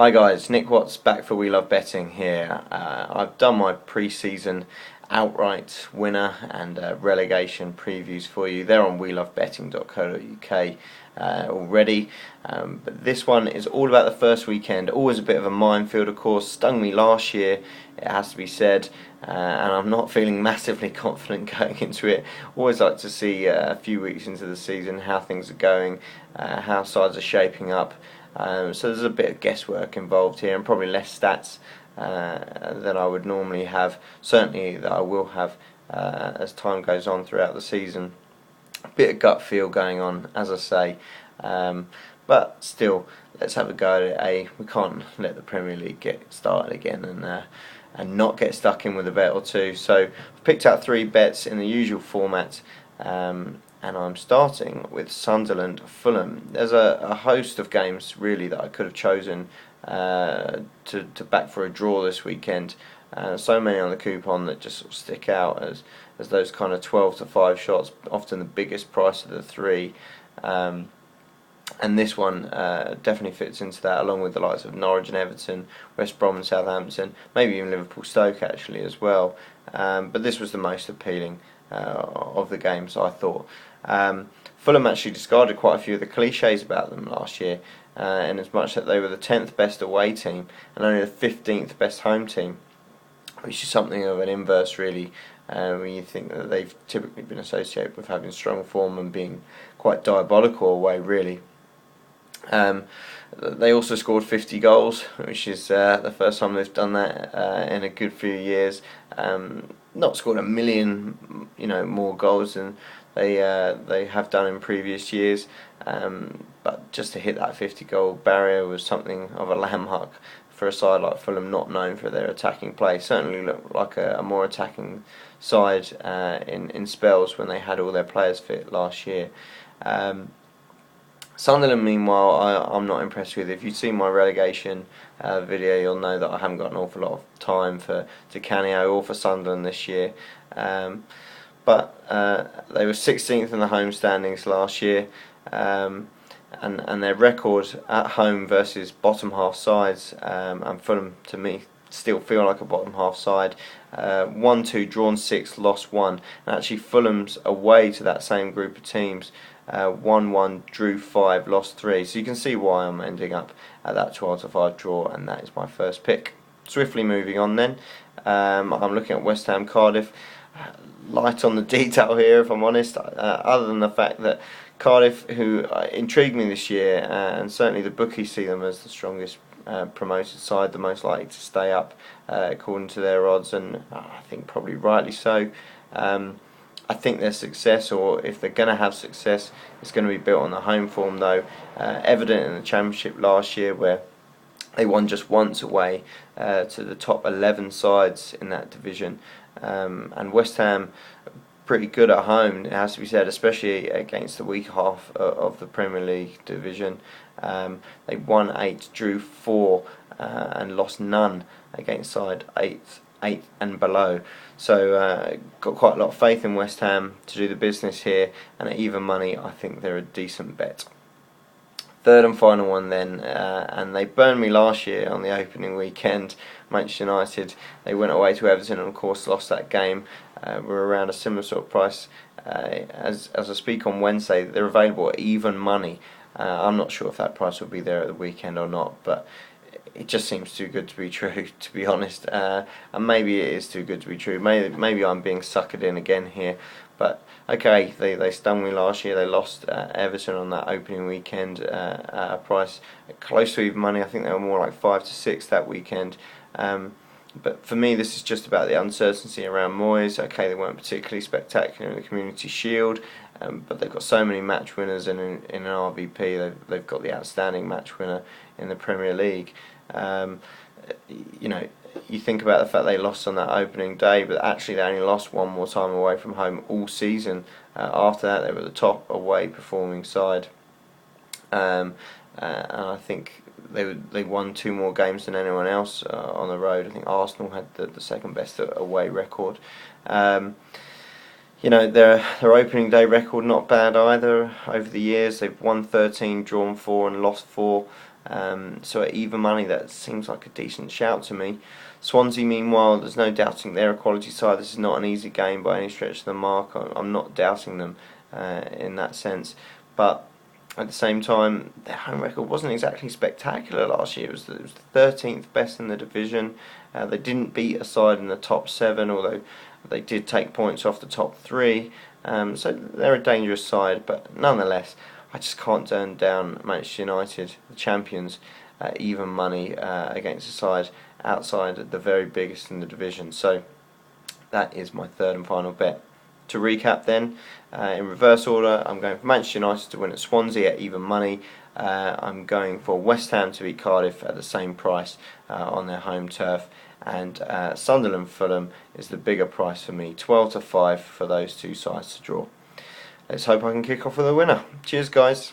Hi guys, Nick Watts back for We Love Betting here. I've done my pre-season outright winner and relegation previews for you. They're on welovebetting.co.uk already. But this one is all about the first weekend. Always a bit of a minefield, of course. Stung me last year, it has to be said. And I'm not feeling massively confident going into it. Always like to see a few weeks into the season how things are going, how sides are shaping up. So there's a bit of guesswork involved here, and probably less stats than I would normally have. Certainly that I will have as time goes on throughout the season. A bit of gut feel going on, as I say, but still, let's have a go at it. We can't let the Premier League get started again and not get stuck in with a bet or two. So I've picked out 3 bets in the usual format. And I'm starting with Sunderland Fulham. There's a host of games really that I could have chosen to back for a draw this weekend. So many on the coupon that just sort of stick out as those kind of 12-5 shots, often the biggest price of the 3. And this one definitely fits into that, along with the likes of Norwich and Everton, West Brom and Southampton, maybe even Liverpool Stoke actually as well. But this was the most appealing of the games, I thought. Fulham actually discarded quite a few of the cliches about them last year, in as much that they were the 10th best away team and only the 15th best home team, which is something of an inverse really, when you think that they've typically been associated with having strong form and being quite diabolical away really. They also scored 50 goals, which is the first time they've done that in a good few years. Not scored a million, more goals than they have done in previous years, but just to hit that 50-goal barrier was something of a landmark for a side like Fulham, not known for their attacking play. Certainly looked like a more attacking side in spells when they had all their players fit last year. Sunderland, meanwhile, I'm not impressed with. If you've seen my relegation video, you'll know that I haven't got an awful lot of time for Canio or for Sunderland this year. But they were 16th in the home standings last year, and their record at home versus bottom half sides, and Fulham, to me, still feel like a bottom half side. 1-2, drawn 6, lost 1. And actually Fulham's away to that same group of teams, 1-1, drew 5, lost 3. So you can see why I'm ending up at that 12-5 draw, and that is my first pick. Swiftly moving on then, I'm looking at West Ham Cardiff. Light on the detail here, if I'm honest, other than the fact that Cardiff, who intrigued me this year, and certainly the bookies see them as the strongest promoted side, the most likely to stay up according to their odds, and I think probably rightly so. I think their success, or if they're going to have success, it's going to be built on the home form though, evident in the Championship last year where they won just once away to the top 11 sides in that division. And West Ham pretty good at home, it has to be said, especially against the weak half of the Premier League division. They won 8, drew 4, and lost none against side 8 and below. So got quite a lot of faith in West Ham to do the business here, and at even money I think they're a decent bet. Third and final one then, and they burned me last year on the opening weekend. Manchester United, they went away to Everton and of course lost that game. We're around a similar sort of price as I speak on Wednesday. They're available at even money. I'm not sure if that price will be there at the weekend or not, but it just seems too good to be true, to be honest. And maybe it is too good to be true. Maybe I'm being suckered in again here. But okay, they stung me last year. They lost Everton on that opening weekend at a price close to even money. I think they were more like 5 to 6 that weekend. But for me, this is just about the uncertainty around Moyes. Okay, they weren't particularly spectacular in the Community Shield, but they've got so many match winners, and in an RVP, they've got the outstanding match winner in the Premier League. You think about the fact they lost on that opening day, but actually they only lost one more time away from home all season. After that, they were the top away performing side, and I think they won 2 more games than anyone else on the road. I think Arsenal had the second best away record. Their opening day record not bad either. Over the years, they've won 13, drawn 4, and lost 4. So at even money, that seems like a decent shout to me. Swansea, meanwhile, there's no doubting they're a quality side. This is not an easy game by any stretch of the mark. I'm not doubting them in that sense, but at the same time, their home record wasn't exactly spectacular last year. It was the 13th best in the division. They didn't beat a side in the top 7, although they did take points off the top 3. So they're a dangerous side, but nonetheless, I just can't turn down Manchester United, the champions, even money against a side outside the very biggest in the division. So that is my third and final bet. To recap then, in reverse order, I'm going for Manchester United to win at Swansea at even money. I'm going for West Ham to beat Cardiff at the same price on their home turf. And Sunderland Fulham is the bigger price for me, 12 to 5 for those two sides to draw. Let's hope I can kick off with a winner. Cheers, guys.